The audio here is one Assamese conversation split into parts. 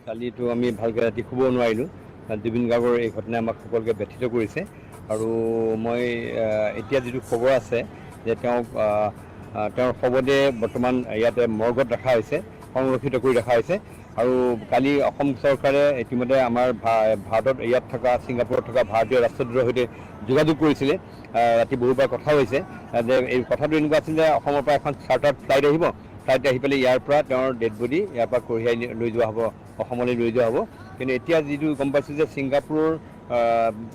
কালিতো আমি ভালকৈ ৰাতি শুব নোৱাৰিলোঁ। জুবিন গাৰ্গৰ এই ঘটনাই আমাক সকলোকে ব্যথিত কৰিছে আৰু মই এতিয়া যিটো খবৰ আছে যে তেওঁৰ শৱদেহ বৰ্তমান ইয়াতে মৰ্গত ৰখা হৈছে, সংৰক্ষিত কৰি ৰখা হৈছে। আৰু কালি অসম চৰকাৰে ইতিমধ্যে আমাৰ ভাৰতত ইয়াত থকা ছিংগাপুৰত থকা ভাৰতীয় ৰাষ্ট্ৰদূতৰ সৈতে যোগাযোগ কৰিছিলে। ৰাতি বহুবাৰ কথা হৈছে যে এই কথাটো এনেকুৱা আছিল যে অসমৰ পৰা এখন চাৰ্টাৰ্ড ফ্লাইট আহিব, ফ্লাইট আহি পেলাই ইয়াৰ পৰা তেওঁৰ ডেড বডি ইয়াৰ পৰা কঢ়িয়াই লৈ যোৱা হ'ব, অসমলৈ লৈ যোৱা হ'ব। কিন্তু এতিয়া যিটো গম পাইছোঁ যে ছিংগাপুৰৰ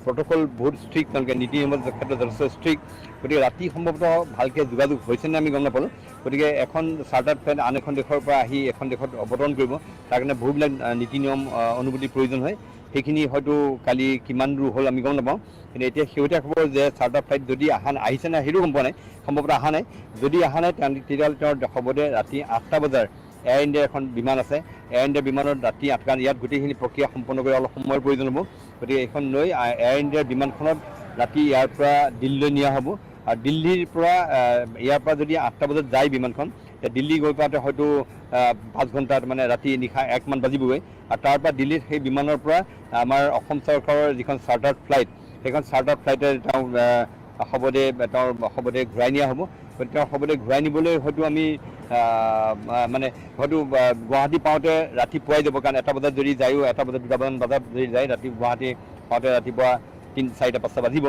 প্ৰট'কল বহুত ষ্ট্ৰিক্ট, তেওঁলোকে নীতি নিয়মৰ ক্ষেত্ৰত যথেষ্ট ষ্ট্ৰিক্ট। গতিকে ৰাতি সম্ভৱতঃ ভালকৈ যোগাযোগ হৈছেনে আমি গম নাপালোঁ। গতিকে এখন চাৰ্টাৰ্ড ফ্লাইট আন এখন দেশৰ পৰা আহি এখন দেশত অৱতৰণ কৰিব, তাৰ কাৰণে বহুবিলাক নীতি নিয়ম অনুমতিৰ প্ৰয়োজন হয়। সেইখিনি হয়তো কালি কিমান দূৰ হ'ল আমি গম নাপাওঁ। কিন্তু এতিয়া শেহতীয়া খবৰ যে চাৰ্টাৰ ফ্লাইট যদি আহিছে নাই সেইটো গম পোৱা নাই, সম্ভৱতঃ অহা নাই। যদি অহা নাই তেতিয়াহ'লে তেওঁৰ শৱদেহ ৰাতি 8টা বজাৰ এয়াৰ ইণ্ডিয়াৰ এখন বিমান আছে, এয়াৰ ইণ্ডিয়া বিমানত ৰাতি 8, কাৰণ ইয়াত গোটেইখিনি প্ৰক্ৰিয়া সম্পন্ন কৰি অলপ সময়ৰ প্ৰয়োজন হ'ব। গতিকে এইখন লৈ এয়াৰ ইণ্ডিয়াৰ বিমানখনত ৰাতি ইয়াৰ পৰা দিল্লীলৈ নিয়া হ'ব। আৰু দিল্লীৰ পৰা ইয়াৰ পৰা যদি 8টা বজাত যায় বিমানখন, দিল্লী গৈ পাওঁতে হয়তো 5 ঘণ্টাত মানে ৰাতি নিশা 1 মান বাজিবগৈ। আৰু তাৰ পৰা দিল্লীত সেই বিমানৰ পৰা আমাৰ অসম চৰকাৰৰ যিখন চাৰ্টাৰ্ড ফ্লাইট, সেইখন চাৰ্টাৰ্ড ফ্লাইটে তেওঁৰ শৱদেহ ঘূৰাই নিয়া হ'ব। গতিকে তেওঁৰ শৱদেহ ঘূৰাই নিবলৈ হয়তো আমি মানে হয়তো গুৱাহাটী পাওঁতে ৰাতিপুৱাই যাব, কাৰণ 1টা বজাত যদি যায়ো, 1টা বজাত 2টামান বজাত যদি যায় ৰাতি গুৱাহাটী পাওঁতে ৰাতিপুৱা 3, 4, 5টা বাজিব।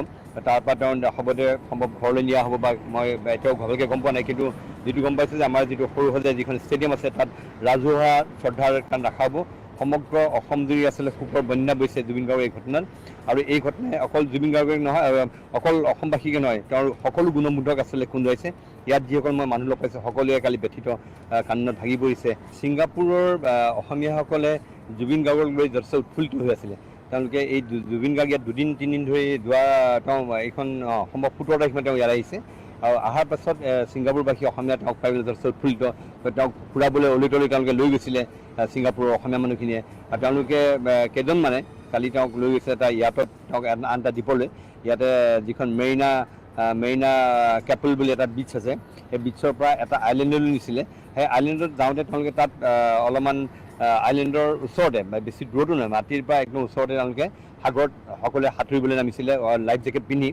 তাৰপৰা তেওঁৰ শৱদেহ সম্ভৱ ঘৰলৈ নিয়া হ'ব বা মই এতিয়াও ভালকৈ গম পোৱা নাই। কিন্তু যিটো গম পাইছোঁ যে আমাৰ যিটো সৰুসজাই যিখন ষ্টেডিয়াম আছে তাত ৰাজহুৱা শ্ৰদ্ধাৰ কাৰণ ৰখা হ'ব। সমগ্ৰ অসম জুৰি আচলতে শোকৰ বন্যা বৈছে জুবিন গাৰ্গৰ এই ঘটনাত। আৰু এই ঘটনাই অকল জুবিন গাৰ্গকে নহয়, অকল অসমবাসীকে নহয়, তেওঁৰ সকলো গুণমুগ্ধক আচলতে খুন্দুৱাইছে। ইয়াত যিসকল মই মানুহ লগ পাইছোঁ সকলোৱে কালি ব্যথিত কান্দোনত ভাগি পৰিছে। ছিংগাপুৰৰ অসমীয়াসকলে জুবিন গাৰ্গক লৈ যথেষ্ট উৎফুল্লিত হৈ আছিলে। তেওঁলোকে এই জুবিন গাৰ্গ ইয়াত 2-3 দিন ধৰি তেওঁ এইখন সম্ভৱ 17 তাৰিখ মানে তেওঁ ইয়াত আহিছে। আৰু অহাৰ পাছত ছিংগাপুৰবাসী অসমীয়া তেওঁক পাই যথেষ্ট উৎফুল্লিত। তেওঁক ফুৰাবলৈ অলি তলি তেওঁলোকে লৈ গৈছিলে ছিংগাপুৰৰ অসমীয়া মানুহখিনিয়ে। আৰু তেওঁলোকে কেইজনমানে কালি তেওঁক লৈ গৈছে এটা ইয়াতত, তেওঁক আন এটা দ্বীপলৈ। ইয়াতে যিখন মেৰিনা কেপল বুলি এটা বীচ আছে, সেই বীচৰ পৰা এটা আইলেণ্ডলৈ নিছিলে। সেই আইলেণ্ডত যাওঁতে তেওঁলোকে তাত অলপমান আইলেণ্ডৰ ওচৰতে, বেছি দূৰতো নহয়, মাটিৰ পৰা একদম ওচৰতে তেওঁলোকে সাগৰত সকলোৱে সাঁতুৰিবলৈ নামিছিলে লাইফ জেকেট পিন্ধি।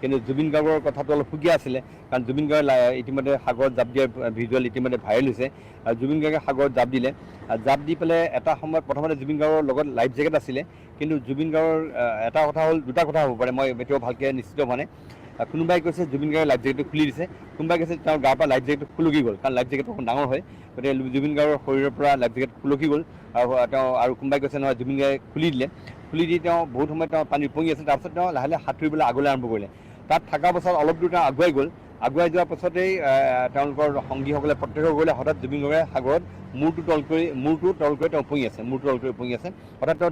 কিন্তু জুবিন গাৰ্গৰ কথাটো অলপ সুকীয়া আছিলে, কাৰণ জুবিন গাৰ্গে ইতিমধ্যে সাগৰত জাঁপ দিয়াৰ ভিজুৱেল ইতিমধ্যে ভাইৰেল হৈছে। আৰু জুবিন গাৰ্গে সাগৰত জাঁপ দিলে, জাঁপ দি পেলাই এটা সময়ত প্ৰথমতে জুবিন গাৰ্গৰ লগত লাইফ জেকেট আছিলে। কিন্তু জুবিন গাৰ্গৰ এটা কথা হ'ল, দুটা কথা হ'ব পাৰে, মই এতিয়াও ভালকৈ নিশ্চিত হোৱা নাই। কোনোবাই কৈছে জুবিন গাৰ্গে লাইফ জেকেটটো খুলি দিছে, কোনোবাই কৈছে তেওঁৰ গাৰ পৰা লাইফ জেকেটটো খুলকি গ'ল, কাৰণ লাইফ জেকেটটো অকণ ডাঙৰ হয়। গতিকে জুবিন গাৰ্গৰ শৰীৰৰ পৰা লাইফ জেকেট খুলকি গ'ল। আৰু কোনোবাই কৈছে নহয় জুবিন গাৰ্গে খুলি দিলে, খুলি দি তেওঁ বহুত সময় তেওঁ পানীত উপঙি আছে। তাৰপিছত তেওঁ লাহে লাহে সাঁতুৰিবলৈ আগলৈ আৰম্ভ কৰিলে। তাত থকাৰ পাছত অলপ দূৰ তেওঁ আগুৱাই গ'ল। আগুৱাই যোৱাৰ পাছতেই তেওঁলোকৰ সংগীসকলে প্ৰত্যক্ষ কৰিলে হঠাৎ জুবিন গাৰ্গে সাগৰত মূৰটো তল কৰি তেওঁ উপঙি আছে, মূৰটো তল কৰি উপঙি আছে। হঠাৎ তেওঁ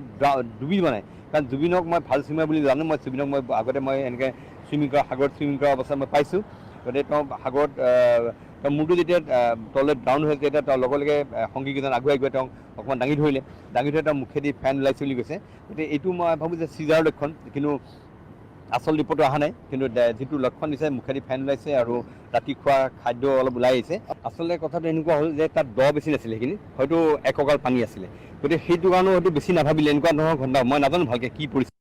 ডুবি যোৱা নাই, কাৰণ জুবিনক মই ভাল চুইমাৰ বুলি জানো। জুবিনক আগতে এনেকৈ সাগৰত চুইমিং কৰা অৱস্থাত মই পাইছোঁ। গতিকে তেওঁ সাগৰত তেওঁ মূৰটো যেতিয়া তললৈ ডাউন হৈছে, তেতিয়া তেওঁ লগে লগে সংগীকেইজন আগুৱাই গৈ তেওঁক অকণমান দাঙি ধৰি তেওঁ মুখেদি ফেন ওলাইছে বুলি কৈছে। গতিকে এইটো মই ভাবোঁ যে চিজাৰ লক্ষণ, কিন্তু আচল ৰিপৰ্টটো অহা নাই। কিন্তু যিটো লক্ষণ দিছে, মুখেদি ফেন ওলাইছে আৰু ৰাতি খোৱা খাদ্য অলপ ওলাই আহিছে। আচলতে কথাটো এনেকুৱা হ'ল যে তাত বেছি নাছিলে, সেইখিনি হয়তো একঁকাল পানী আছিলে। গতিকে সেইটো কাৰণেও হয়তো বেছি নাভাবিলে এনেকুৱা ধৰণৰ ঘটনা। মই নাজানো ভালকৈ কি পৰিস্থিতি,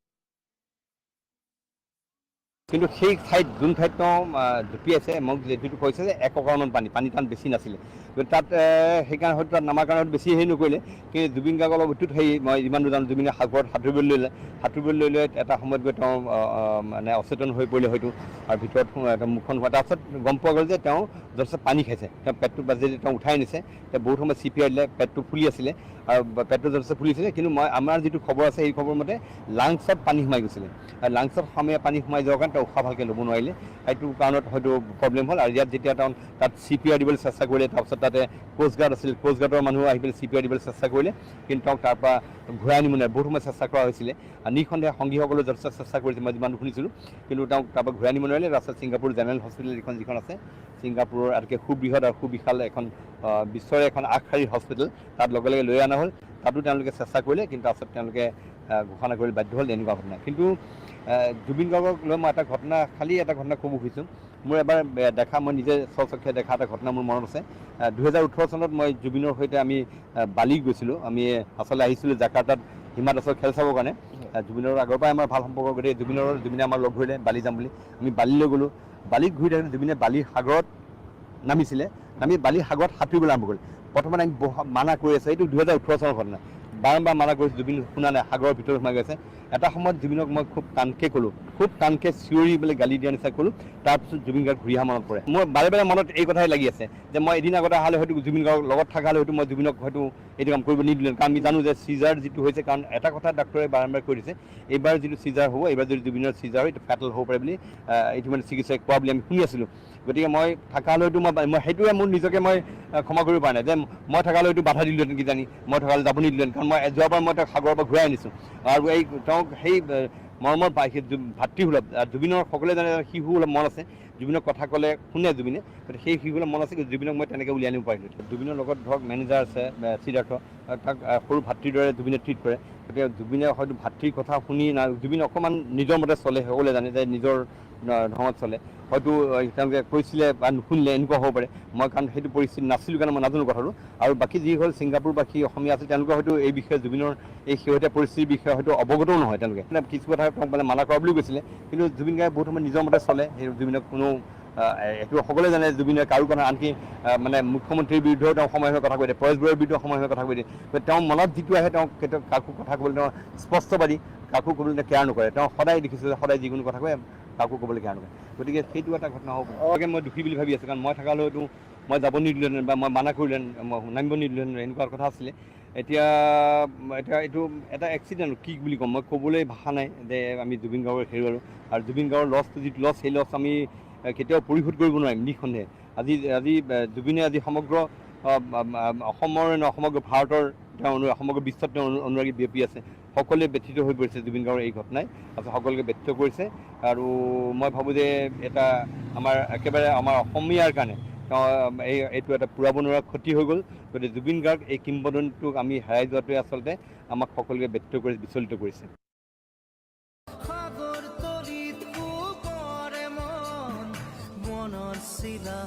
কিন্তু সেই ঠাইত যোন ঠাইত তেওঁ জঁপিয়াইছে, মোক যিটো কৈছে যে একঁকালমান পানী তাত বেছি নাছিলে। গতিকে তাত সেইকাৰণে হয়তো তাত নামাৰ কাৰণে বেছি হেৰি নকৰিলে। কিন্তু জুবিন গাৰ্গৰ অলপ অত্যুত হেৰি, মই যিমান দূৰ জানো, জুবিনে সাগৰত সাঁতুৰিবলৈ লৈ এটা সময়ত গৈ তেওঁ মানে অচেতন হৈ পৰিলে হয়তো। আৰু ভিতৰত মুখখন হোৱা তাৰপাছত গম পোৱা গ'ল যে তেওঁ যথেষ্ট পানী খাইছে। তেওঁ পেটটো বাজি তেওঁ উঠাই আনিছে, তেওঁ বহুত সময় CPR দিলে, পেটটো ফুলি আছিলে আৰু পেটটো যথেষ্ট ফুলিছিলে। কিন্তু আমাৰ যিটো খবৰ আছে, সেই খবৰ মতে লাংছত পানী সোমাই গৈছিলে। আৰু লাংছত পানী সোমাই যোৱাৰ কাৰণে তেওঁ উশাহ ভালকৈ ল'ব নোৱাৰিলে। সেইটো কাৰণত হয়তো প্ৰব্লেম হ'ল। আৰু ইয়াত যেতিয়া তেওঁ তাত CPR দিবলৈ চেষ্টা কৰিলে, তাৰপিছত তাতে কোষ্ট গাৰ্ড আছিল, কোষ্ট গাৰ্ডৰ মানুহ আহি পেলাই CPR দিবলৈ চেষ্টা কৰিলে, কিন্তু তেওঁক তাৰ পৰা ঘূৰাই আনিব নোৱাৰে। বহুত সময় চেষ্টা কৰা হৈছিলে, নিঃসন্দেহে সংগীসকলেও যথেষ্ট চেষ্টা কৰিছে, মই যিমান শুনিছিলোঁ। কিন্তু তেওঁক তাৰ পৰা ঘূৰাই আনিব নোৱাৰিলে। ৰাস্তাত ছিংগাপুৰ জেনেৰেল হস্পিটেল যিখন আছে, ছিংগাপুৰৰ আটাইতকৈ সুবৃহৎ আৰু সুবিশাল এখন বিশ্বৰে এখন আগশাৰীৰ হস্পিটেল, তাত লগে লগে লৈ অনা হ'ল। তাতো তেওঁলোকে চেষ্টা কৰিলে, কিন্তু তাৰপিছত তেওঁলোকে ঘোষণা কৰিবলৈ বাধ্য হ'ল এনেকুৱা ঘটনা। কিন্তু জুবিন গাৰ্গক লৈ মই খালি এটা ঘটনা ক'ব খুজিছোঁ মোৰ এবাৰ দেখা, মই নিজে স্বচক্ষে দেখা এটা ঘটনা মোৰ মনত আছে। 2018 চনত মই জুবিনৰ সৈতে আমি বালি গৈছিলোঁ। আমি আচলতে আহিছিলোঁ জাকাৰ্টাত হিমা দাসৰ খেল চাবৰ কাৰণে। জুবিনৰ আগৰ পৰাই আমাৰ ভাল সম্পৰ্ক, গতিকে জুবিনে আমাৰ লগ ধৰিলে বালি যাম বুলি। আমি বালিলৈ গ'লোঁ। বালিত ঘূৰি থাকোঁতে জুবিনে বালিৰ সাগৰত নামিছিলে, নামি বালিৰ সাগৰত সাঁতুৰিবলৈ আৰম্ভ কৰিলে। প্ৰথমতে আমি মানা কৰি আছোঁ, এইটো 2018 চনৰ ঘটনা। বাৰম্বাৰ মানা কৰিছোঁ, জুবিন শুনা নাই, সাগৰৰ ভিতৰত সোমাই গৈছে। এটা সময়ত জুবিনক মই খুব টানকৈ ক'লোঁ, খুব টানকৈ চিঞৰি বোলে গালি দিয়া নিচিনা ক'লোঁ। তাৰপিছত জুবিন গাৰ্গ ঘূৰি অহা মনত পৰে। মোৰ বাৰে বাৰে মনত এই কথাই লাগি আছে যে মই এদিন আগতে অহালে হয়তো জুবিন গাৰ্গৰ লগত থকা হ'লে হয়তো মই জুবিনক হয়তো এইটো কাম কৰিব নিদিলোঁ। কাৰণ আমি জানো যে চিজাৰ যিটো হৈছে, কাৰণ এটা কথা ডাক্তৰে বাৰম্বাৰ কৈ দিছে, এইবাৰ যিটো চিজাৰ হ'ব, এইবাৰ যদি জুবিনৰ চিজাৰ হয় এইটো ফেটেল হ'ব পাৰে বুলি ইতিমধ্যে চিকিৎসকে কোৱা বুলি আমি শুনি আছিলোঁ। গতিকে মই থকা হলেতো মই সেইটোৱে মোৰ নিজকে মই ক্ষমা কৰিব পৰা নাই যে মই থকা হলেতো বাধা দিলোঁহেঁতেন কিজানি, মই থকা হ'লে যাব নিদিলোঁহেঁতেন। কাৰণ মই যোৱাবাৰ মই তেওঁক সাগৰৰ পৰা ঘূৰাই আনিছোঁ আৰু তেওঁক সেই মৰমৰ ভাতৃসুলভ জুবিনৰ সকলোৱে জানে শিশুসুলভ মন আছে। জুবিনক কথা ক'লে শুনে জুবিনে, গতিকে সেই শিশুসুলভ মন আছে, জুবিনক মই তেনেকৈ উলিয়াই আনিব পাৰিলোঁ। জুবিনৰ লগত ধৰক মেনেজাৰ আছে সিদ্ধাৰ্থ, তাক সৰু ভাতৃৰ দৰে জুবিনে ট্ৰিট কৰে। গতিকে জুবিনে হয়তো ভাতৃৰ কথা শুনি জুবিন অকণমান নিজৰ মতে চলে, সকলোৱে জানে যে নিজৰ ধৰণত চলে। হয়তো তেওঁলোকে কৈছিলে বা নুশুনিলে এনেকুৱা হ'ব পাৰে। মই কাৰণ সেইটো পৰিস্থিতি নাছিলোঁ কাৰণে মই নাজানো কথাটো। আৰু বাকী যিসকল ছিংগাপুৰবাসী অসমীয়া আছিল, তেওঁলোকে হয়তো এই বিষয়ে জুবিনৰ এই শেহতীয়া পৰিস্থিতিৰ বিষয়ে হয়তো অৱগতও নহয়। তেওঁলোকে কিছু কথা তেওঁক মানে মানা কৰা বুলিও কৈছিলে, কিন্তু জুবিন গাৰ্গে বহুত সময় নিজৰ মতে চলে। সেই জুবিনক কোনো এইটো সকলোৱে জানে জুবিনে কাৰো কথা, আনকি মানে মুখ্যমন্ত্ৰীৰ বিৰুদ্ধেও তেওঁ সময়ে সময়ে কথা কৈ দিয়ে, পৰেশ বৰুৱাৰ বিৰুদ্ধেও সময়ে সময়ে কথা কৈ দিয়ে। তেওঁৰ মনত যিটো আহে তেওঁ কেতিয়াও কাকো কথা ক'বলৈ তেওঁ স্পষ্টবাদী, কাকো ক'বলৈ কেয়াৰ নকৰে। তেওঁ সদায় দেখিছোঁ যে সদায় যিকোনো কথা কয়, কাকো ক'বলৈ কেয়াৰ নকৰে। গতিকে সেইটো এটা ঘটনা হ'ব পাৰে। মই দুখী বুলি ভাবি আছোঁ, কাৰণ মই থকা হলেতো মই যাব নিদিলোঁহেঁতেন বা মই মানা কৰিলোঁহেঁতেন, মই নামিব নিদিলোঁহেঁতেন, এনেকুৱা কথা আছিলে। এতিয়া এইটো এটা এক্সিডেণ্ট কি বুলি ক'ম, মই ক'বলৈ ভাষা নাই যে আমি জুবিন গাৰ্গক হেৰুৱালোঁ। আৰু জুবিন গাৰ্গৰ লছটো যিটো লছ, সেই লছ আমি কেতিয়াও পৰিশোধ কৰিব নোৱাৰিম নিঃসন্দেহে। আজি জুবিনে আজি সমগ্ৰ অসমৰ সমগ্ৰ ভাৰতৰ তেওঁ সমগ্ৰ বিশ্বত তেওঁ অনুৰাগী বিয়পি আছে। সকলোৱে ব্যথিত হৈ পৰিছে জুবিন গাৰ্গৰ এই ঘটনাই, আচলতে সকলোকে ব্যথিত কৰিছে। আৰু মই ভাবোঁ যে এটা আমাৰ একেবাৰে আমাৰ অসমীয়াৰ কাৰণে এইটো এটা পূৰাব নোৱাৰা ক্ষতি হৈ গ'ল। গতিকে জুবিন গাৰ্গ এই কিংবদন্তিটোক আমি হেৰাই যোৱাটোৱে আচলতে আমাক সকলোকে ব্যথিত কৰি বিচলিত কৰিছে। মনৰ চিলা